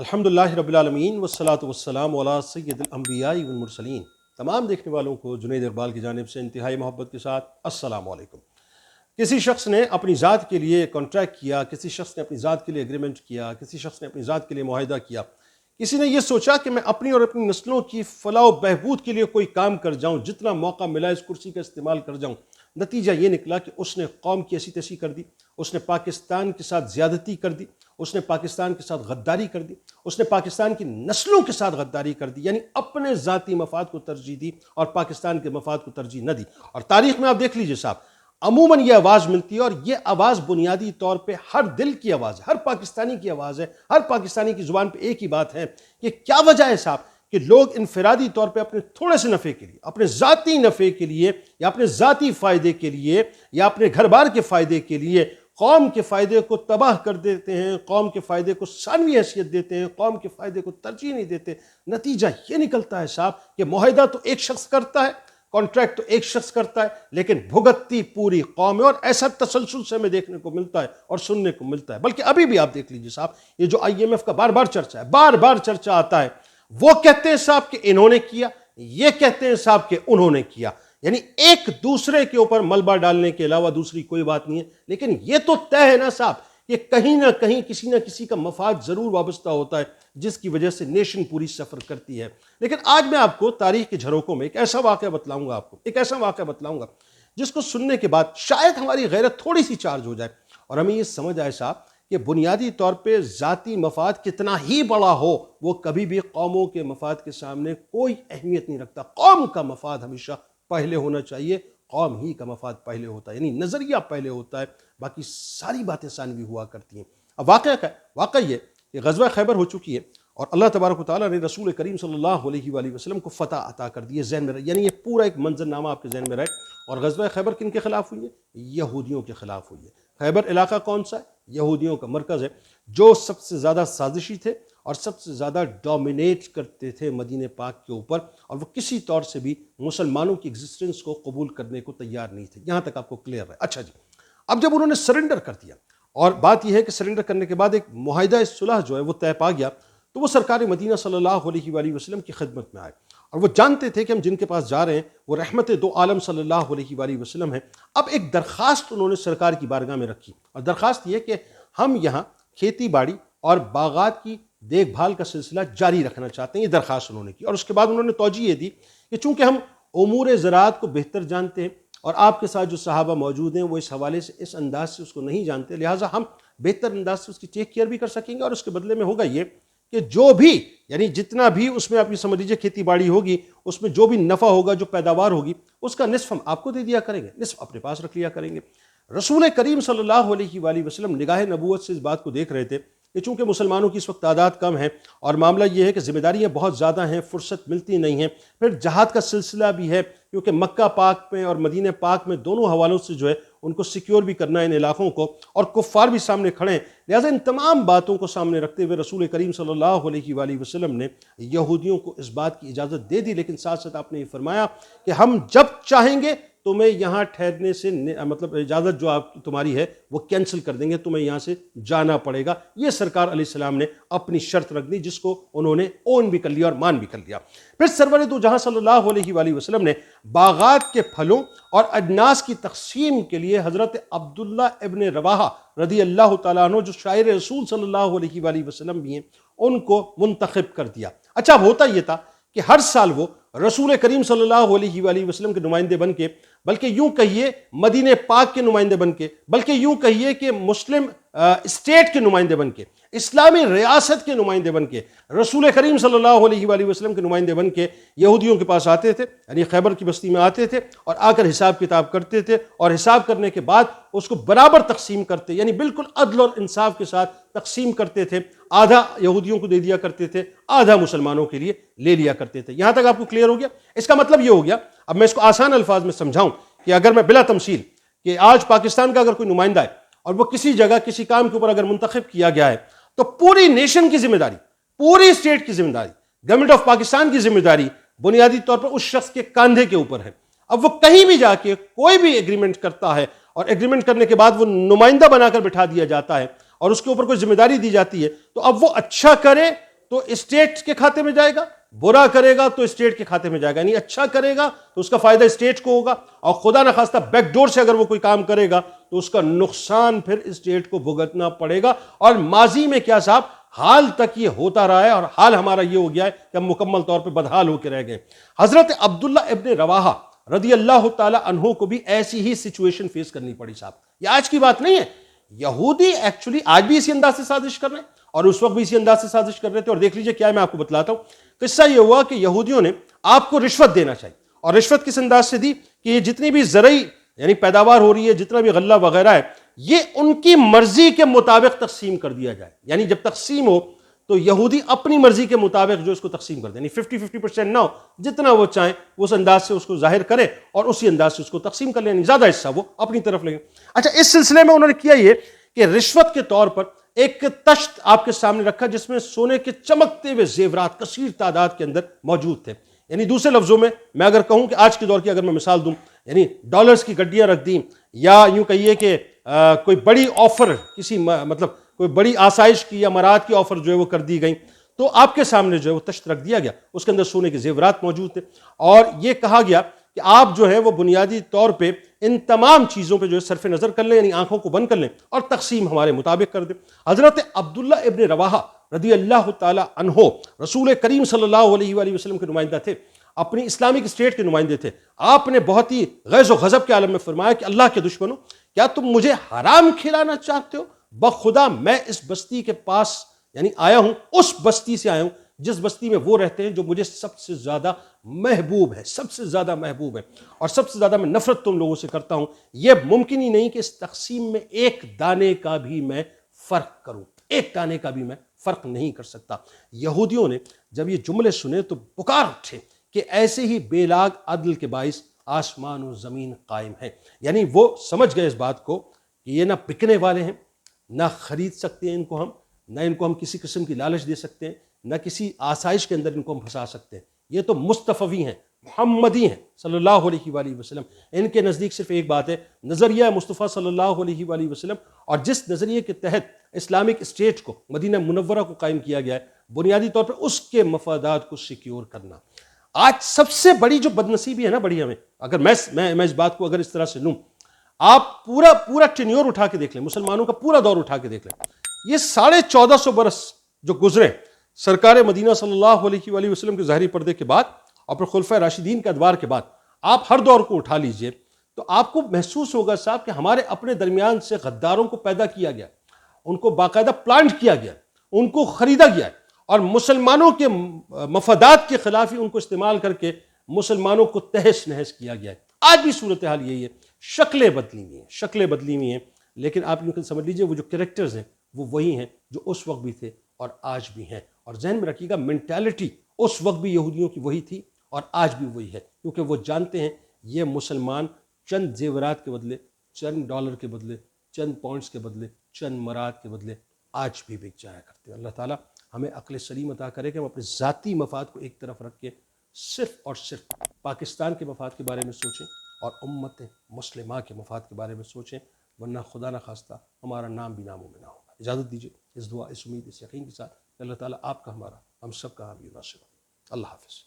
الحمدللہ رب العالمین والصلاة والسلام علی سید الانبیاء والمرسلین۔ تمام دیکھنے والوں کو جنید اقبال کی جانب سے انتہائی محبت کے ساتھ السلام علیکم۔ کسی شخص نے اپنی ذات کے لیے کانٹریکٹ کیا، کسی شخص نے اپنی ذات کے لیے ایگریمنٹ کیا، کسی شخص نے اپنی ذات کے لیے معاہدہ کیا، کسی نے یہ سوچا کہ میں اپنی اور اپنی نسلوں کی فلاح و بہبود کے لیے کوئی کام کر جاؤں، جتنا موقع ملا اس کرسی کا استعمال کر جاؤں۔ نتیجہ یہ نکلا کہ اس نے قوم کی ایسی تیسی کر دی، اس نے پاکستان کے ساتھ زیادتی کر دی، اس نے پاکستان کے ساتھ غداری کر دی، اس نے پاکستان کی نسلوں کے ساتھ غداری کر دی، یعنی اپنے ذاتی مفاد کو ترجیح دی اور پاکستان کے مفاد کو ترجیح نہ دی۔ اور تاریخ میں آپ دیکھ لیجئے صاحب، عموماً یہ آواز ملتی ہے، اور یہ آواز بنیادی طور پہ ہر دل کی آواز ہے، ہر پاکستانی کی آواز ہے، ہر پاکستانی کی زبان پہ ایک ہی بات ہے کہ کیا وجہ ہے صاحب کہ لوگ انفرادی طور پہ اپنے تھوڑے سے نفع کے لیے، اپنے ذاتی نفع کے لیے، یا اپنے ذاتی فائدے کے لیے، یا اپنے گھر بار کے فائدے کے لیے قوم کے فائدے کو تباہ کر دیتے ہیں، قوم کے فائدے کو ثانوی حیثیت دیتے ہیں، قوم کے فائدے کو ترجیح نہیں دیتے۔ نتیجہ یہ نکلتا ہے صاحب کہ معاہدہ تو ایک شخص کرتا ہے، کانٹریکٹ تو ایک شخص کرتا ہے، لیکن بھگتتی پوری قوم ہے، اور ایسا تسلسل سے ہمیں دیکھنے کو ملتا ہے اور سننے کو ملتا ہے۔ بلکہ ابھی بھی آپ دیکھ لیجئے صاحب، یہ جو IMF کا بار بار چرچا ہے، بار بار چرچا آتا ہے، وہ کہتے ہیں صاحب کہ انہوں نے کیا، یہ کہتے ہیں صاحب کہ انہوں نے کیا، یعنی ایک دوسرے کے اوپر ملبہ ڈالنے کے علاوہ دوسری کوئی بات نہیں ہے۔ لیکن یہ تو طے ہے نا صاحب کہ کہیں نہ کہیں کسی نہ کسی کا مفاد ضرور وابستہ ہوتا ہے، جس کی وجہ سے نیشن پوری سفر کرتی ہے۔ لیکن آج میں آپ کو تاریخ کے جھروکوں میں ایک ایسا واقعہ بتلاؤں گا، ایک ایسا واقعہ بتلاؤں گا جس کو سننے کے بعد شاید ہماری غیرت تھوڑی سی چارج ہو جائے، اور ہمیں یہ سمجھ آئے صاحب کہ بنیادی طور پہ ذاتی مفاد کتنا ہی بڑا ہو، وہ کبھی بھی قوموں کے مفاد کے سامنے کوئی اہمیت نہیں رکھتا۔ قوم کا مفاد ہمیشہ پہلے ہونا چاہیے، قوم ہی کا مفاد پہلے ہوتا ہے، یعنی نظریہ پہلے ہوتا ہے، باقی ساری باتیں ثانوی ہوا کرتی ہیں۔ اب واقعہ کیا ہے؟ واقعہ یہ کہ غزوہ خیبر ہو چکی ہے، اور اللہ تبارک و تعالیٰ نے رسول کریم صلی اللہ علیہ وآلہ وسلم کو فتح عطا کر دی ہے۔ ذہن میں رہے، یعنی یہ پورا ایک منظرنامہ آپ کے ذہن میں رہے۔ اور غزوہ خیبر کن کے خلاف ہوئی ہے؟ یہودیوں کے خلاف ہوئی ہے۔ خیبر علاقہ کون سا ہے؟ یہودیوں کا مرکز ہے، جو سب سے زیادہ سازشی تھے اور سب سے زیادہ ڈومینیٹ کرتے تھے مدینہ پاک کے اوپر، اور وہ کسی طور سے بھی مسلمانوں کی ایگزسٹنس کو قبول کرنے کو تیار نہیں تھے۔ یہاں تک آپ کو کلیئر ہے؟ اچھا جی، اب جب انہوں نے سرنڈر کر دیا، اور بات یہ ہے کہ سرنڈر کرنے کے بعد ایک معاہدہ صلح جو ہے وہ طے پا گیا، تو وہ سرکار مدینہ صلی اللہ علیہ وآلہ وسلم کی خدمت میں آئے، اور وہ جانتے تھے کہ ہم جن کے پاس جا رہے ہیں وہ رحمت دو عالم صلی اللہ علیہ وآلہ وسلم ہیں۔ اب ایک درخواست انہوں نے سرکار کی بارگاہ میں رکھی، اور درخواست یہ کہ ہم یہاں کھیتی باڑی اور باغات کی دیکھ بھال کا سلسلہ جاری رکھنا چاہتے ہیں۔ یہ درخواست انہوں نے کی، اور اس کے بعد انہوں نے توجیہ یہ دی کہ چونکہ ہم امور زراعت کو بہتر جانتے ہیں، اور آپ کے ساتھ جو صحابہ موجود ہیں وہ اس حوالے سے اس انداز سے اس کو نہیں جانتے، لہٰذا ہم بہتر انداز سے اس کی ٹیک کیئر بھی کر سکیں گے، اور اس کے بدلے میں ہوگا یہ کہ جو بھی، یعنی جتنا بھی اس میں آپ یہ سمجھ لیجیے کھیتی باڑی ہوگی، اس میں جو بھی نفع ہوگا، جو پیداوار ہوگی، اس کا نصف ہم آپ کو دے دیا کریں گے، نصف اپنے پاس رکھ لیا کریں گے۔ رسول کریم صلی اللہ علیہ وآلہ وسلم نگاہ نبوت سے اس بات کو دیکھ رہے تھے کہ چونکہ مسلمانوں کی اس وقت تعداد کم ہے، اور معاملہ یہ ہے کہ ذمہ داریاں بہت زیادہ ہیں، فرصت ملتی نہیں ہے، پھر جہاد کا سلسلہ بھی ہے، کیونکہ مکہ پاک میں اور مدینہ پاک میں دونوں حوالوں سے جو ہے ان کو سیکیور بھی کرنا ہے ان علاقوں کو، اور کفار بھی سامنے کھڑے ہیں۔ لہٰذا ان تمام باتوں کو سامنے رکھتے ہوئے رسول کریم صلی اللہ علیہ وآلہ وسلم نے یہودیوں کو اس بات کی اجازت دے دی، لیکن ساتھ ساتھ آپ نے یہ فرمایا کہ ہم جب چاہیں گے تمہیں یہاں ٹھہرنے سے مطلب اجازت جو آپ تمہاری ہے وہ کینسل کر دیں گے، تمہیں یہاں سے جانا پڑے گا۔ یہ سرکار علیہ السلام نے اپنی شرط رکھ دی، جس کو انہوں نے اون بھی کر لیا اور مان بھی کر لیا۔ پھر سرور دو جہاں صلی اللہ علیہ وآلہ وسلم نے باغات کے پھلوں اور اجناس کی تقسیم کے لیے حضرت عبداللہ ابن رواحہ رضی اللہ تعالیٰ عنہ، جو شاعر رسول صلی اللہ علیہ وآلہ وسلم بھی ہیں، ان کو منتخب کر دیا۔ اچھا، اب ہوتا یہ تھا کہ ہر سال وہ رسول کریم صلی اللہ علیہ وآلہ وسلم کے نمائندے بن کے، بلکہ یوں کہیے مدینہ پاک کے نمائندے بن کے، بلکہ یوں کہیے کہ مسلم اسٹیٹ کے نمائندے بن کے، اسلامی ریاست کے نمائندے بن کے، رسول کریم صلی اللہ علیہ وآلہ وسلم کے نمائندے بن کے یہودیوں کے پاس آتے تھے، یعنی خیبر کی بستی میں آتے تھے، اور آ کر حساب کتاب کرتے تھے، اور حساب کرنے کے بعد اس کو برابر تقسیم کرتے، یعنی بالکل عدل اور انصاف کے ساتھ تقسیم کرتے تھے۔ آدھا یہودیوں کو دے دیا کرتے تھے، آدھا مسلمانوں کے لیے لے لیا کرتے تھے۔ یہاں تک آپ کو کلیئر ہو گیا؟ اس کا مطلب یہ ہو گیا، اب میں اس کو آسان الفاظ میں سمجھاؤں کہ اگر میں بلا تمثیل کہ آج پاکستان کا اگر کوئی نمائندہ ہے اور وہ کسی جگہ کسی کام کے اوپر اگر منتخب کیا گیا ہے، تو پوری نیشن کی ذمہ داری، پوری اسٹیٹ کی ذمہ داری، گورنمنٹ آف پاکستان کی ذمہ داری بنیادی طور پر اس شخص کے کاندھے کے اوپر ہے۔ اب وہ کہیں بھی جا کے کوئی بھی ایگریمنٹ کرتا ہے، اور ایگریمنٹ کرنے کے بعد وہ نمائندہ بنا کر بٹھا دیا جاتا ہے، اور اس کے اوپر کوئی ذمہ داری دی جاتی ہے، تو اب وہ اچھا کرے تو اسٹیٹ کے کھاتے میں جائے گا، برا کرے گا تو اسٹیٹ کے کھاتے میں جائے گا، یعنی اچھا کرے گا تو اس کا فائدہ اسٹیٹ کو ہوگا، اور خدا نخواستہ بیک ڈور سے اگر وہ کوئی کام کرے گا تو اس کا نقصان پھر اسٹیٹ کو بھگتنا پڑے گا۔ اور ماضی میں کیا صاحب، حال تک یہ ہوتا رہا ہے، اور حال ہمارا یہ ہو گیا ہے کہ ہم مکمل طور پہ بدحال ہو کے رہ گئے۔ حضرت عبداللہ ابن رواحہ رضی اللہ تعالی عنہ کو بھی ایسی ہی سچویشن فیس کرنی پڑی صاحب، یہ آج کی بات نہیں ہے۔ یہودی ایکچولی آج بھی اسی انداز سے سازش کر رہے ہیں، اور اس وقت بھی اسی انداز سے سازش کر رہے تھے۔ اور دیکھ لیجئے کیا ہے، میں آپ کو بتلاتا ہوں۔ قصہ یہ ہوا کہ یہودیوں نے آپ کو رشوت دینا چاہیے، اور رشوت کس انداز سے دی کہ یہ جتنی بھی زرعی یعنی پیداوار ہو رہی ہے، جتنا بھی غلہ وغیرہ ہے، یہ ان کی مرضی کے مطابق تقسیم کر دیا جائے۔ یعنی جب تقسیم ہو تو یہودی اپنی مرضی کے مطابق جو اس کو تقسیم کر دیں، یعنی 50-50% نہ ہو، جتنا وہ چاہیں اس انداز سے اس کو ظاہر کرے اور اسی انداز سے اس کو تقسیم کر لیں، یعنی زیادہ حصہ وہ اپنی طرف لیں۔ اچھا، اس سلسلے میں انہوں نے کیا یہ کہ رشوت کے طور پر ایک تشت آپ کے سامنے رکھا جس میں سونے کے چمکتے ہوئے زیورات کثیر تعداد کے اندر موجود تھے۔ یعنی دوسرے لفظوں میں میں اگر کہوں کہ آج کے دور کی اگر میں مثال دوں، یعنی ڈالرز کی گڈیاں رکھ دیں، یا یوں کہیے کہ کوئی بڑی آفر کسی مطلب کوئی بڑی آسائش کی یا مراد کی آفر جو ہے وہ کر دی گئی، تو آپ کے سامنے جو ہے وہ تشت رکھ دیا گیا، اس کے اندر سونے کے زیورات موجود تھے، اور یہ کہا گیا کہ آپ جو ہے وہ بنیادی طور پہ ان تمام چیزوں پہ جو ہے صرف نظر کر لیں، یعنی آنکھوں کو بند کر لیں اور تقسیم ہمارے مطابق کر دیں۔ حضرت عبداللہ ابن رواحہ رضی اللہ تعالی عنہ رسول کریم صلی اللہ علیہ وآلہ وسلم کے نمائندہ تھے، اپنی اسلامک اسٹیٹ کے نمائندے تھے۔ آپ نے بہت ہی غیظ و غضب کے عالم میں فرمایا کہ اللہ کے دشمنوں، کیا تم مجھے حرام کھلانا چاہتے ہو؟ بخدا میں اس بستی کے پاس یعنی آیا ہوں، اس بستی سے آیا ہوں جس بستی میں وہ رہتے ہیں جو مجھے سب سے زیادہ محبوب ہے، سب سے زیادہ محبوب ہے، اور سب سے زیادہ میں نفرت تم لوگوں سے کرتا ہوں۔ یہ ممکن ہی نہیں کہ اس تقسیم میں ایک دانے کا بھی میں فرق کروں، ایک دانے کا بھی میں فرق نہیں کر سکتا۔ یہودیوں نے جب یہ جملے سنے تو پکار اٹھے کہ ایسے ہی بے لاگ عدل کے باعث آسمان و زمین قائم ہے۔ یعنی وہ سمجھ گئے اس بات کو کہ یہ نہ بکنے والے ہیں، نہ خرید سکتے ہیں ان کو ہم، نہ ان کو ہم کسی قسم کی لالچ دے سکتے ہیں، نہ کسی آسائش کے اندر ان کو ہم پھنسا سکتے ہیں۔ یہ تو مصطفی ہیں، محمدی ہیں صلی اللہ علیہ وآلہ وسلم۔ ان کے نزدیک صرف ایک بات ہے، نظریہ مصطفیٰ صلی اللہ علیہ وآلہ وسلم، اور جس نظریے کے تحت اسلامک اسٹیٹ کو، مدینہ منورہ کو قائم کیا گیا ہے، بنیادی طور پر اس کے مفادات کو سیکیور کرنا۔ آج سب سے بڑی جو بدنصیبی ہے نا بڑی ہمیں، اگر میں اس بات کو اگر اس طرح سے لوں، آپ پورا ٹینیور اٹھا کے دیکھ لیں، مسلمانوں کا پورا دور اٹھا کے دیکھ لیں، یہ 1450 برس جو گزرے سرکار مدینہ صلی اللہ علیہ وآلہ وسلم کے ظاہری پردے کے بعد اور پھر خلفائے راشدین کے ادوار کے بعد، آپ ہر دور کو اٹھا لیجئے تو آپ کو محسوس ہوگا صاحب کہ ہمارے اپنے درمیان سے غداروں کو پیدا کیا گیا، ان کو باقاعدہ پلانٹ کیا گیا، ان کو خریدا گیا، اور مسلمانوں کے مفادات کے خلاف ہی ان کو استعمال کر کے مسلمانوں کو تہس نہس کیا گیا ہے۔ آج بھی صورتحال یہی ہے، شکلیں بدلی ہوئی ہیں، لیکن آپ یوں سمجھ لیجئے وہ جو کریکٹرز ہیں وہ وہی ہیں جو اس وقت بھی تھے اور آج بھی ہیں۔ اور ذہن میں رکھیے گا، مینٹالٹی اس وقت بھی یہودیوں کی وہی تھی اور آج بھی وہی ہے، کیونکہ وہ جانتے ہیں یہ مسلمان چند زیورات کے بدلے، چند ڈالر کے بدلے، چند پوائنٹس کے بدلے، چند مراد کے بدلے آج بھی بک جایا کرتے ہیں۔ اللہ تعالیٰ ہمیں عقل سلیم عطا کرے کہ ہم اپنے ذاتی مفاد کو ایک طرف رکھ کے صرف اور صرف پاکستان کے مفاد کے بارے میں سوچیں اور امت مسلمہ کے مفاد کے بارے میں سوچیں، ورنہ خدا نہ خواستہ ہمارا نام بھی ناموں میں نہ ہوگا۔ اجازت دیجیے اس دعا، اس امید، اس یقین کے ساتھ کہ اللہ تعالیٰ آپ کا، ہمارا، ہم سب کا حامی و ناصر ہو۔ اللہ حافظ۔